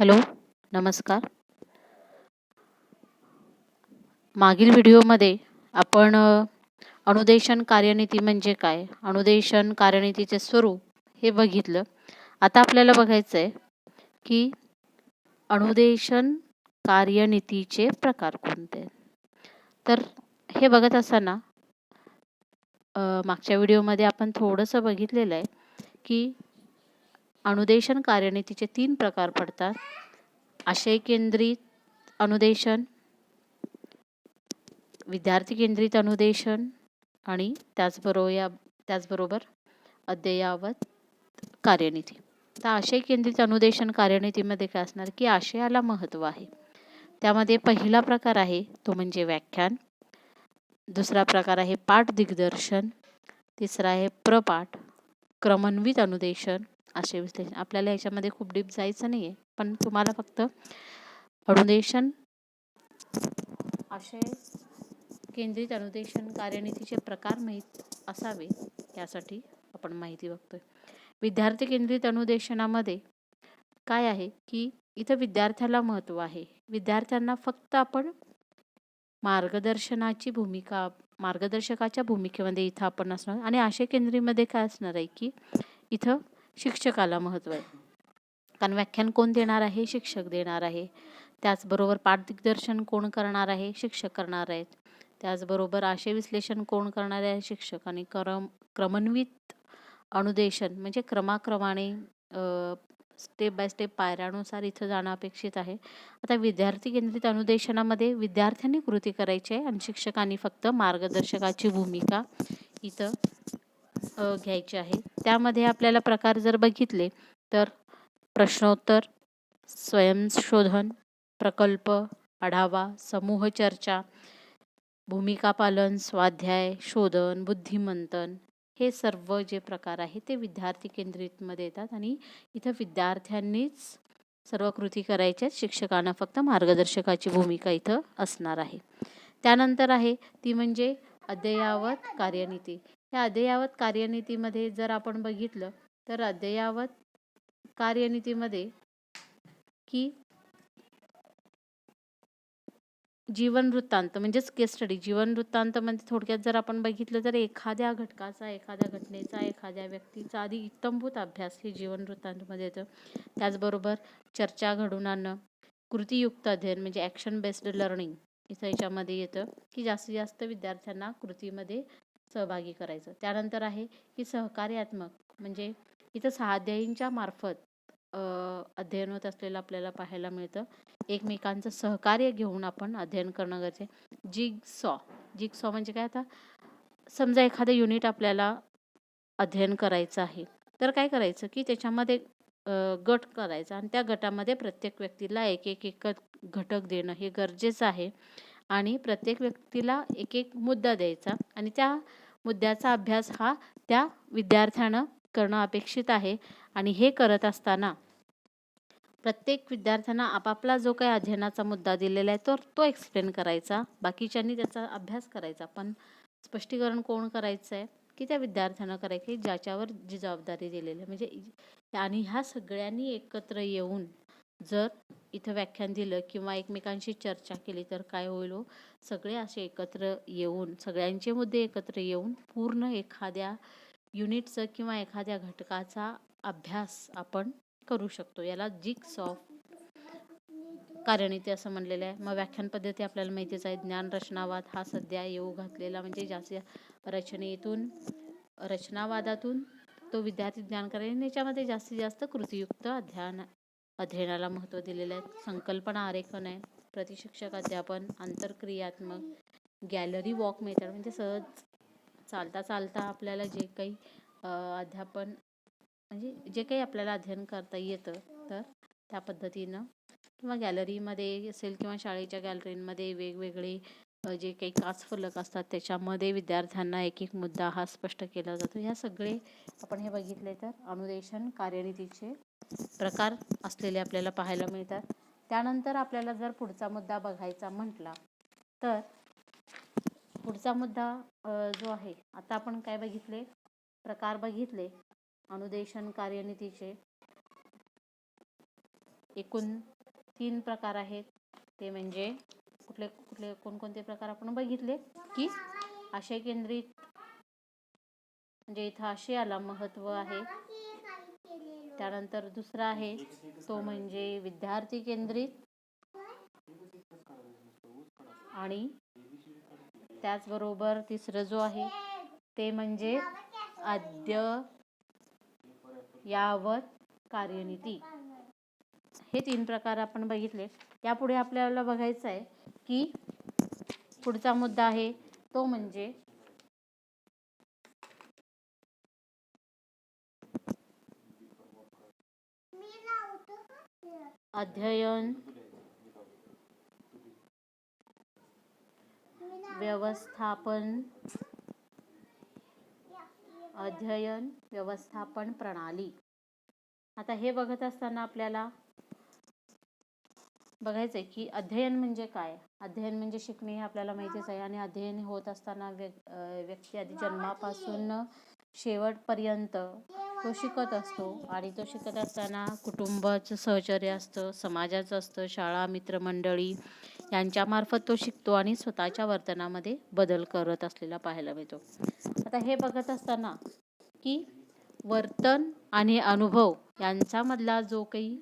Hello, नमस्कार. मागील व्हिडिओमध्ये आपण अनुदेशन कार्यनीती म्हणजे काय, अनुदेशन कार्यनीतीचे स्वरूप हे बघितलं. आता आपल्याला बघायचं आहे की अनुदेशन कार्यनीतीचे प्रकार कोणते. तर हे बघत असताना मागच्या व्हिडिओमध्ये आपण थोडंसं बघितलेलं आहे की अनुदेशन कार्यनीतीचे 3 प्रकार पडतात. आशय केंद्रित अनुदेशन, विद्यार्थी केंद्रित अनुदेशन आणि त्याचबरोबर अद्ययावत कार्यनीती. तर आशय केंद्रित अनुदेशन कार्यनीतीमध्ये काय असणार की आशयाला महत्त्व आहे. त्यामध्ये पहिला प्रकार आहे तो म्हणजे व्याख्यान, दुसरा प्रकार आहे पाठ दिग्दर्शन, तिसरा आहे प्रपाठ, क्रमन्वित अनुदेशन, आशय विश्लेषण. आपल्याला याच्यामध्ये खूप डीप जायचं नाही आहे, पण तुम्हाला फक्त अनुदेशन आशय केंद्रित अनुदेशन कार्यनीतीचे प्रकार माहीत असावे यासाठी आपण माहिती बघतोय. विद्यार्थी केंद्रित अनुदेशनामध्ये काय आहे की इथं विद्यार्थ्याला महत्त्व आहे. विद्यार्थ्यांना फक्त आपण मार्गदर्शकाच्या भूमिकेमध्ये इथं आपण असणार. आणि आशय केंद्रीमध्ये काय असणार आहे की इथं शिक्षकाला महत्त्व आहे, कारण व्याख्यान कोण देणार आहे, शिक्षक देणार आहे. त्याचबरोबर पाठ दिग्दर्शन कोण करणार आहे, शिक्षक करणार आहेत. त्याचबरोबर आशय विश्लेषण कोण करणार आहे, शिक्षक. आणि क्रमन्वित अनुदेशन म्हणजे क्रमाक्रमाने स्टेप बाय स्टेप पायऱ्यानुसार इथं जाणं अपेक्षित आहे. आता विद्यार्थी केंद्रित अनुदेशनामध्ये विद्यार्थ्यांनी कृती करायची आहे आणि शिक्षकांनी फक्त मार्गदर्शकाची भूमिका इथं घ्यायची आहे. त्यामध्ये आपल्याला प्रकार जर बघितले तर प्रश्नोत्तर, स्वयंशोधन, प्रकल्प, आढावा, समूह चर्चा, भूमिका पालन, स्वाध्याय, शोधन, बुद्धिमंथन, हे सर्व जे प्रकार आहेत ते विद्यार्थी केंद्रितमध्ये येतात आणि इथं विद्यार्थ्यांनीच सर्व कृती करायच्या, शिक्षकांना फक्त मार्गदर्शकाची भूमिका इथं असणार आहे. त्यानंतर आहे ती म्हणजे अद्ययावत कार्यनीती. या अद्ययावत कार्यनीतीमध्ये जर आपण बघितलं तर अद्ययावत कार्यनीतीमध्ये की जीवन वृत्तांत म्हणजेच केस स्टडी. जीवन वृत्तांत म्हणजे थोडक्यात जर आपण बघितलं तर एखाद्या घटकाचा, एखाद्या घटनेचा, एखाद्या व्यक्तीचा आधी इत्थंभूत अभ्यास हे जीवन वृत्तांतमध्ये येतं. त्याचबरोबर चर्चा घडवून आणणं, कृतीयुक्त अध्ययन म्हणजे ॲक्शन बेस्ड लर्निंग इथं याच्यामध्ये येतं की जास्तीत जास्त विद्यार्थ्यांना कृतीमध्ये सहभागी करायचं. त्यानंतर आहे की सहकार्यात्मक म्हणजे इथं सहाध्यायींच्या मार्फत अध्ययन होत असलेलं आपल्याला पाहायला मिळतं. एकमेकांचं सहकार्य घेऊन आपण अध्ययन करणं गरजेचं. जिगसॉ म्हणजे काय, आता समजा एखादं युनिट आपल्याला अध्ययन करायचं आहे तर काय करायचं की त्याच्यामध्ये गट करायचा आणि त्या गटामध्ये प्रत्येक व्यक्तीला एक घटक देणं हे गरजेचं आहे. आणि प्रत्येक व्यक्तीला एक मुद्दा द्यायचा आणि त्या मुद्द्याचा अभ्यास हा त्या विद्यार्थ्यानं करणं अपेक्षित आहे. आणि हे करत असताना प्रत्येक विद्यार्थ्यांना आपापला जो काही अध्ययनाचा मुद्दा दिलेला आहे तर तो एक्सप्लेन करायचा, बाकीच्यांनी त्याचा अभ्यास करायचा. पण स्पष्टीकरण कोण करायचं आहे की त्या विद्यार्थ्यांना करायचं ज्याच्यावर जी जबाबदारी दिलेली आहे. म्हणजे आणि ह्या सगळ्यांनी एकत्र येऊन जर इथं व्याख्यान दिलं किंवा एकमेकांशी चर्चा केली तर काय होईल, सगळे असे एकत्र येऊन सगळ्यांचे मुद्दे एकत्र येऊन पूर्ण एखाद्या युनिटचं किंवा एखाद्या घटकाचा अभ्यास आपण करू शकतो. याला जिगसॉ कार्यनीती असं म्हणलेलं आहे. मग व्याख्यान पद्धती आपल्याला माहितीच आहे. ज्ञान रचनावाद हा सध्या येऊ घातलेला म्हणजे जास्त रचनावादातून तो विद्यार्थी ज्ञान करेल. याच्यामध्ये जास्तीत जास्त कृतीयुक्त अध्ययनाला महत्त्व दिलेलं आहे. संकल्पना आरेखन आहे, प्रतिशिक्षक अध्यापन, आंतरक्रियात्मक, गॅलरी वॉक मेथड म्हणजे सहज चालता चालता आपल्याला जे काही अध्यापन म्हणजे जे काही आपल्याला अध्ययन करता येतं तर त्या पद्धतीनं, किंवा गॅलरीमध्ये असेल किंवा शाळेच्या गॅलरीमध्ये वेगवेगळे जे काही काच फलक असतात त्याच्यामध्ये विद्यार्थ्यांना एक मुद्दा हा स्पष्ट केला जातो. ह्या सगळे आपण हे बघितले तर अनुदेशन कार्यनीतीचे प्रकार असलेले आपल्याला पाहायला मिळतात. त्यानंतर आपल्याला जर पुढचा मुद्दा बघायचा म्हटला तर पुढचा मुद्दा जो आहे, आता आपण काय बघितले, प्रकार बघितले अनुदेशन कार्यनीतीचे. एकूण 3 प्रकार आहेत. ते म्हणजे कुठले कुठले कोणकोणते प्रकार आपण बघितले की आशय केंद्रित, म्हणजे इथं आशयाला महत्त्व आहे. त्यानंतर दुसरा आहे तो म्हणजे विद्यार्थी केंद्रित, आणि त्याचबरोबर तिसरं जो आहे ते म्हणजे अद्ययावत कार्यनीती. हे 3 प्रकार आपण बघितले. यापुढे आपल्याला बघायचं आहे की पुढचा मुद्दा आहे तो म्हणजे अध्ययन व्यवस्थापन प्रणाली. आता हे बघत असताना आपल्याला बघायचं आहे की अध्ययन म्हणजे काय. अध्ययन म्हणजे शिकणे, हे आपल्याला माहितीच आहे. आणि अध्ययन होत असताना व्यक्ती आधी जन्मापासून शेवटपर्यंत तो शिकत असतो. आणि तो शिकत असताना कुटुंबाचं सहचर्य असतं, समाजाचं असतं, शाळा, मित्रमंडळी यांच्यामार्फत तो शिकतो आणि स्वतःच्या वर्तनामध्ये बदल करत असलेला पाहायला मिळतो. आता हे बघत असताना की वर्तन आणि अनुभव यांच्यामधला जो काही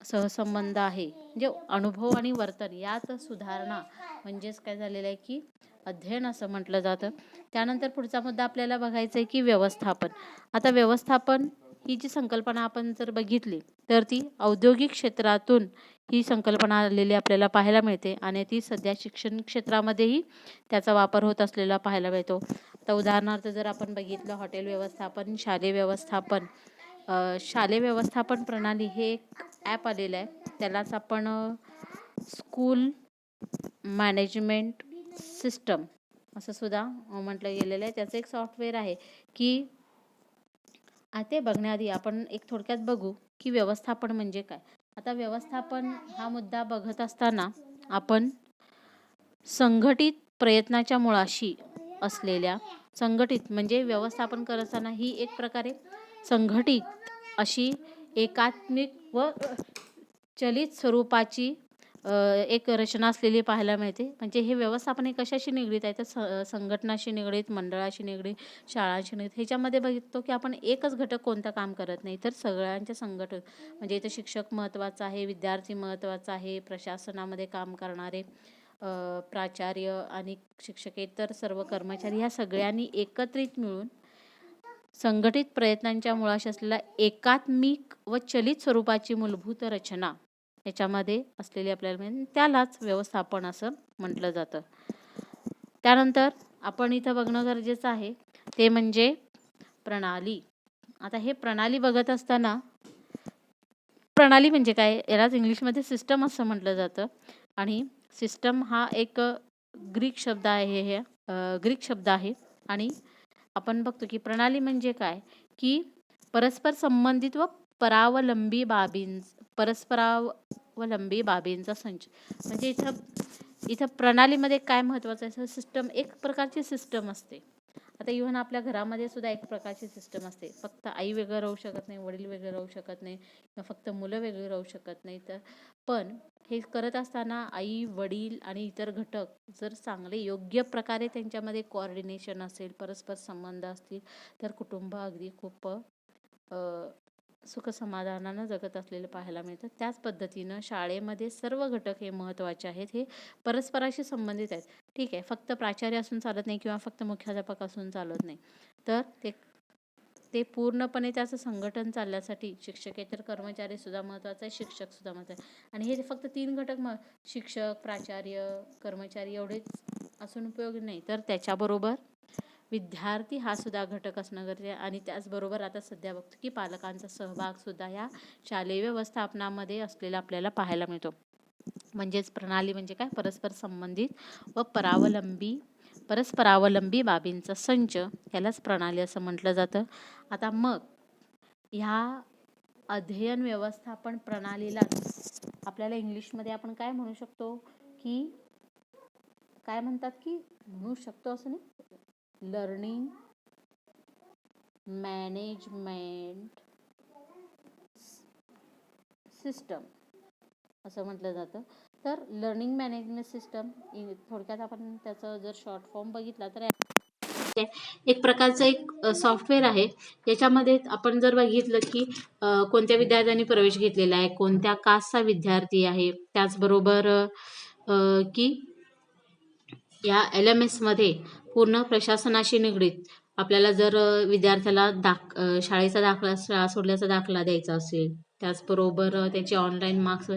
सहसंबंध आहे, म्हणजे अनुभव आणि वर्तन यात सुधारणा म्हणजेच काय झालेलं आहे की अध्ययन असं म्हटलं जातं. त्यानंतर पुढचा मुद्दा आपल्याला बघायचा आहे की व्यवस्थापन. आता व्यवस्थापन ही जी संकल्पना आपण जर बघितली तर ती औद्योगिक क्षेत्रातून ही संकल्पना आलेली आपल्याला पाहायला मिळते आणि ती सध्या शिक्षण क्षेत्रामध्येही त्याचा वापर होत असलेला पाहायला मिळतो. आता उदाहरणार्थ जर आपण बघितलं हॉटेल व्यवस्थापन, शालेय व्यवस्थापन, शालेय व्यवस्थापन प्रणाली हे एक ॲप आलेलं आहे. त्यालाच आपण स्कूल मॅनेजमेंट सिस्टम असं सुद्धा म्हटलं गेलेलं आहे. त्याचं एक सॉफ्टवेअर आहे की ते बघण्याआधी आपण एक थोडक्यात बघू की व्यवस्थापन म्हणजे काय. आता व्यवस्थापन हा मुद्दा बघत असताना आपण संघटित प्रयत्नाच्या मुळाशी असलेल्या, संघटित म्हणजे व्यवस्थापन करत असताना ही एक प्रकारे संघटित अशी एकात्मिक व चलित स्वरूपाची एक रचना असलेली पाहायला मिळते. म्हणजे हे व्यवस्थापन हे कशाशी निगडीत आहे तर संघटनाशी निगडीत, मंडळाशी निगडीत, शाळांशी निगडीत. ह्याच्यामध्ये बघतो की आपण एकच घटक कोणतं काम करत नाही तर सगळ्यांच्या संघटन, म्हणजे इथं शिक्षक महत्त्वाचा आहे, विद्यार्थी महत्त्वाचा आहे, प्रशासनामध्ये काम करणारे प्राचार्य आणि शिक्षकेतर सर्व कर्मचारी ह्या सगळ्यांनी एकत्रित मिळून संघटित प्रयत्नांच्या मुळाशी असलेला एकात्मिक व चलित स्वरूपाची मूलभूत रचना याच्यामध्ये असलेली आपल्याला मिळेल, त्यालाच व्यवस्थापन असं म्हटलं जातं. त्यानंतर आपण इथं बघणं गरजेचं आहे ते म्हणजे प्रणाली. आता हे प्रणाली बघत असताना प्रणाली म्हणजे काय, यालाच इंग्लिशमध्ये सिस्टम असं म्हटलं जातं. आणि सिस्टम हा एक ग्रीक शब्द आहे. आणि आपण बघतो की प्रणाली म्हणजे काय की परस्पर संबंधित व परस्परावलंबी बाबींचा संच. म्हणजे इथं प्रणालीमध्ये काय महत्त्वाचं आहे, सिस्टम एक प्रकारची सिस्टम असते. आता इव्हन आपल्या घरामध्ये सुद्धा एक प्रकारची सिस्टम असते. फक्त आई वेगळं राहू शकत नाही, वडील वेगळे राहू शकत नाही, किंवा फक्त मुलं वेगळी राहू शकत नाही. तर पण हे करत असताना आई, वडील आणि इतर घटक जर चांगले योग्य प्रकारे त्यांच्यामध्ये कोऑर्डिनेशन असेल, परस्पर संबंध असतील तर कुटुंब अगदी खूप सुखसमाधानानं जगत असलेलं पाहायला मिळतं. त्याच पद्धतीनं शाळेमध्ये सर्व घटक हे महत्त्वाचे आहेत, हे परस्पराशी संबंधित आहेत. ठीक आहे, फक्त प्राचार्य असून चालत नाही किंवा फक्त मुख्याध्यापक असून चालत नाही. तर ते पूर्णपणे त्याचं संघटन चालण्यासाठी शिक्षकेतर कर्मचारी सुद्धा महत्त्वाचा आहे, शिक्षक सुद्धा महत्त्वाचे आहे. आणि हे फक्त 3 घटक शिक्षक, प्राचार्य, कर्मचारी एवढेच असून उपयोग नाही, तर त्याच्याबरोबर विद्यार्थी हा सुद्धा घटक असणं गरजेचं आहे. आणि त्याचबरोबर आता सध्या बघतो की पालकांचा सहभाग सुद्धा या शालेय व्यवस्थापनामध्ये असलेला आपल्याला पाहायला मिळतो. म्हणजेच प्रणाली म्हणजे काय, परस्पर संबंधित व परस्परावलंबी बाबींचा संच, यालाच प्रणाली असं म्हटलं जातं. आता मग ह्या अध्ययन व्यवस्थापन प्रणालीला आपल्याला इंग्लिशमध्ये आपण काय म्हणू शकतो की काय म्हणतात की म्हणू शकतो असं नाही, लर्निंग मॅनेजमेंट सिस्टम असं म्हटलं जातं. तर लर्निंग मॅनेजमेंट सिस्टम थोडक्यात आपण त्याचं जर शॉर्ट फॉर्म बघितला तर एक प्रकारचं एक सॉफ्टवेअर आहे. याच्यामध्ये आपण जर बघितलं की कोणत्या विद्यार्थ्यांनी प्रवेश घेतलेला आहे, कोणत्या कास्टचा विद्यार्थी आहे, त्याचबरोबर की या LMS मध्ये पूर्ण प्रशासनाशी निगडीत आपल्याला जर विद्यार्थ्याला शाळेचा दाखला, शाळा सोडल्याचा दाखला द्यायचा असेल, त्याचबरोबर त्याचे ऑनलाईन मार्क्स,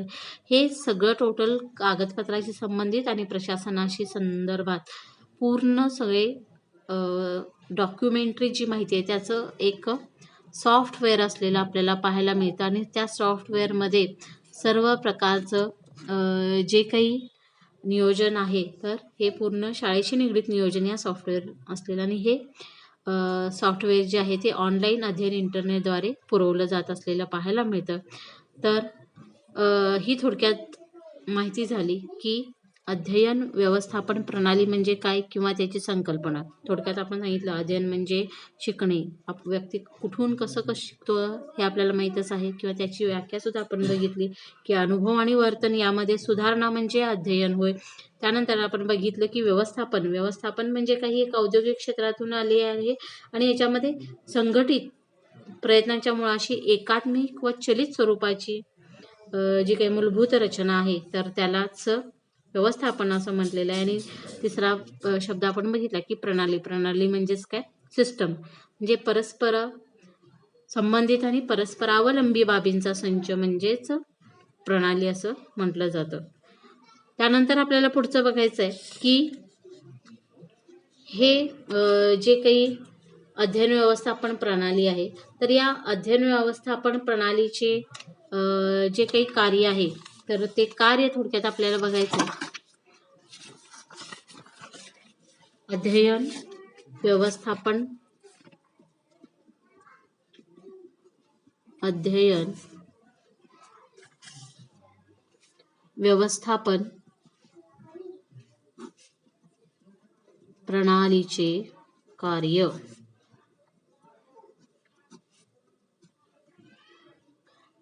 हे सगळं टोटल कागदपत्राशी संबंधित आणि प्रशासनाशी संदर्भात पूर्ण सगळे डॉक्युमेंटरी जी माहिती आहे त्याचं एक सॉफ्टवेअर असलेलं आपल्याला पाहायला मिळतं. आणि त्या सॉफ्टवेअरमध्ये सर्व प्रकारचं जे काही नियोजन आहे तर हे पूर्ण शाळेशी निगडीत नियोजन या सॉफ्टवेअर असलेलं. आणि हे सॉफ्टवेअर जे आहे ते ऑनलाईन अध्ययन इंटरनेटद्वारे पुरवलं जात असलेलं पाहायला मिळतं. तर ही थोडक्यात माहिती झाली की अध्ययन व्यवस्थापन प्रणाली म्हणजे काय किंवा त्याची संकल्पना. थोडक्यात आपण सांगितलं अध्ययन म्हणजे शिकणे, व्यक्ती कुठून कसं शिकतो हे आपल्याला माहीतच आहे किंवा त्याची व्याख्यासुद्धा आपण बघितली की अनुभव आणि वर्तन यामध्ये सुधारणा म्हणजे अध्ययन होय. त्यानंतर आपण बघितलं की व्यवस्थापन म्हणजे काही एक औद्योगिक क्षेत्रातून आले आहे आणि याच्यामध्ये संघटित प्रयत्नांच्या मुळाशी एकात्मिक व चलित स्वरूपाची जी काही मूलभूत रचना आहे तर त्यालाच व्यवस्थापन असं म्हटलेलं आहे. आणि तिसरा शब्द आपण बघितला की प्रणाली म्हणजेच काय, सिस्टम म्हणजे परस्पर संबंधित आणि परस्परावलंबी बाबींचा संच म्हणजेच प्रणाली असं म्हटलं जातं. त्यानंतर आपल्याला पुढचं बघायचं आहे की हे जे काही अध्ययन व्यवस्थापन प्रणाली आहे तर या अध्ययन व्यवस्थापन प्रणालीचे जे काही कार्य आहे तर ते कार्य थोडक्यात आपल्याला बघायचं आहे. अध्ययन व्यवस्थापन प्रणालीचे कार्य.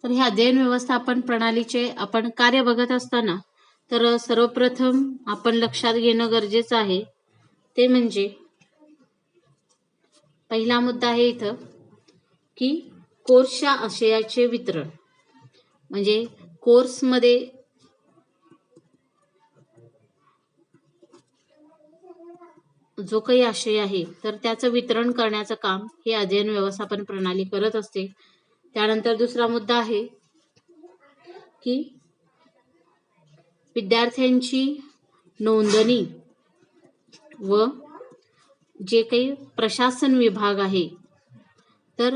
तर हे अध्ययन व्यवस्थापन प्रणालीचे आपण कार्य बघत असताना तर सर्वप्रथम आपण लक्षात घेणं गरजेचं आहे ते म्हणजे पहिला मुद्दा आहे इथं की कोर्सच्या आशयाचे वितरण. म्हणजे कोर्समध्ये जो काही आशय आहे तर त्याचं वितरण करण्याचं काम हे अध्ययन व्यवस्थापन प्रणाली करत असते. त्यानंतर दुसरा मुद्दा आहे की विद्यार्थ्यांची नोंदणी व जे काही प्रशासन विभाग आहे तर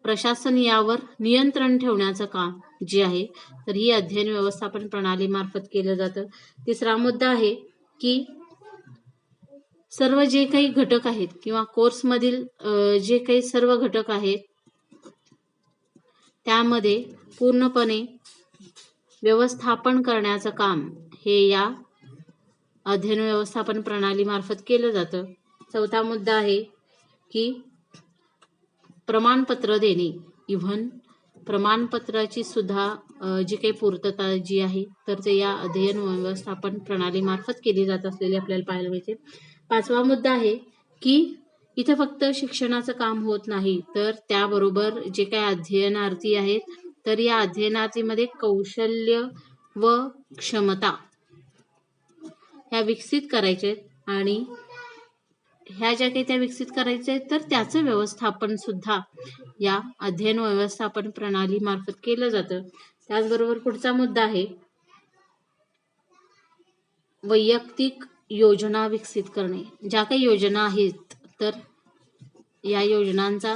प्रशासन यावर नियंत्रण ठेवण्याचं काम जे आहे तर ही अध्ययन व्यवस्थापन प्रणाली मार्फत केलं जातं. तिसरा मुद्दा आहे की सर्व जे काही घटक आहेत किंवा कोर्समधील जे काही सर्व घटक आहेत त्यामध्ये पूर्णपणे व्यवस्थापन करण्याचं काम हे या अध्ययन व्यवस्थापन प्रणाली मार्फत केलं जातं. चौथा मुद्दा आहे की प्रमाणपत्र देणे, इव्हन प्रमाणपत्राची सुद्धा जी काही पूर्तता जी आहे तर ते या अध्ययन व्यवस्थापन प्रणाली मार्फत केली जात असलेली आपल्याला पाहायला मिळते. पाचवा मुद्दा आहे की इथं फक्त शिक्षणाचं काम होत नाही तर त्याबरोबर जे काही अध्ययनार्थी आहेत तर या अध्ययनार्थीमध्ये कौशल्य व क्षमता ह्या विकसित करायचे आणि ह्या ज्या काही त्या विकसित करायच्या आहेत तर त्याचं व्यवस्थापन सुद्धा या अध्ययन व्यवस्थापन प्रणाली मार्फत केलं जातं. त्याचबरोबर पुढचा मुद्दा आहे वैयक्तिक योजना विकसित करणे. ज्या काही योजना आहेत तर या योजनांचा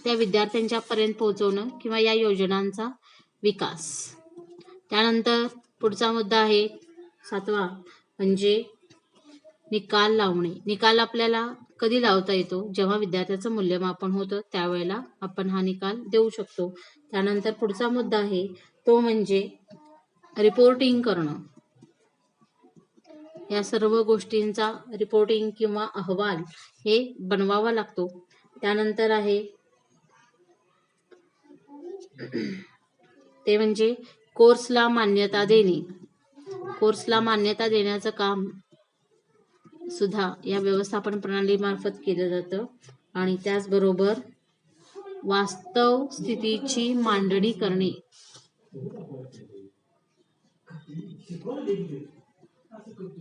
त्या विद्यार्थ्यांच्या पर्यंत पोहोचवणं किंवा या योजनांचा विकास. त्यानंतर पुढचा मुद्दा आहे 7वा म्हणजे निकाल लावणे. निकाल आपल्याला कधी लावता येतो, जेव्हा विद्यार्थ्याचं मूल्यमापन होतं त्यावेळेला आपण हा निकाल देऊ शकतो. त्यानंतर पुढचा मुद्दा आहे तो म्हणजे रिपोर्टिंग करणं. या सर्व गोष्टींचा रिपोर्टिंग किंवा अहवाल हे बनवावा लागतो. त्यानंतर आहे ते म्हणजे कोर्सला मान्यता देणे. कोर्सला मान्यता देण्याचं काम सुद्धा या व्यवस्थापन प्रणालीमार्फत केलं जातं. आणि त्याचबरोबर वास्तव स्थितीची मांडणी करणे.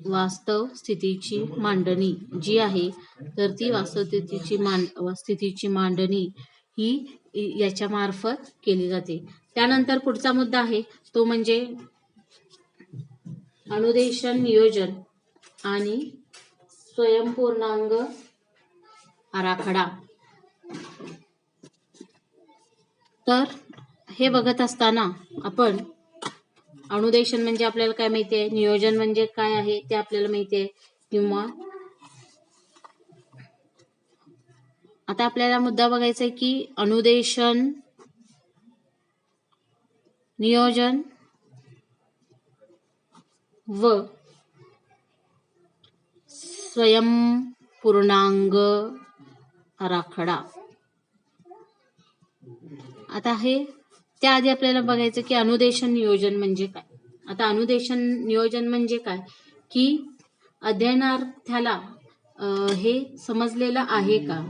वास्तव स्थितीची मांडणी जी आहे तर ती वास्तव स्थितीची मांडणी ही याच्या मार्फत केली जाते. त्यानंतर पुढचा मुद्दा आहे तो म्हणजे अनुदेशन नियोजन आणि स्वयंपूर्णांग आराखडा. तर हे बघत असताना आपण अनुदेशन म्हणजे आपल्याला काय माहिती आहे, नियोजन म्हणजे काय आहे ते आपल्याला माहिती आहे. किंवा आता आपल्याला मुद्दा बघायचा आहे की अनुदेशन, नियोजन व स्वयंपूर्णांग आराखडा. आता हे त्याआधी आपल्याला बघायचं की अनुदेशन नियोजन म्हणजे काय. आता अनुदेशन नियोजन म्हणजे काय की अध्ययनार्थ्याला हे समजलेलं आहे का,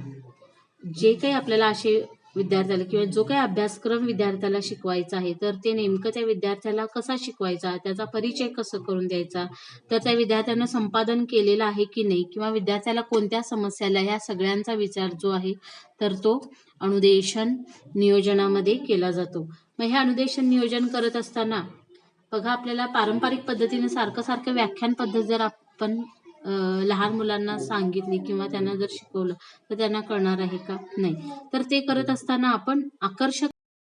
जे काही आपल्याला असे विद्यार्थ्याला किंवा जो काही अभ्यासक्रम विद्यार्थ्याला शिकवायचा आहे तर ते नेमकं त्या विद्यार्थ्याला कसा शिकवायचा, त्याचा परिचय कसं करून द्यायचा, तर त्या विद्यार्थ्यानं संपादन केलेलं आहे की नाही, किंवा विद्यार्थ्याला कोणत्या समस्याला, ह्या सगळ्यांचा विचार जो आहे तर तो अनुदेशन नियोजनामध्ये केला जातो. मग हे अनुदेशन नियोजन करत असताना बघा आपल्याला पारंपरिक पद्धतीने सारखं व्याख्यान पद्धत जर आपण लहान मुलांना सांगितली किंवा त्यांना जर शिकवलं तर त्यांना कळणार आहे का, नाही. तर ते करत असताना आपण आकर्षक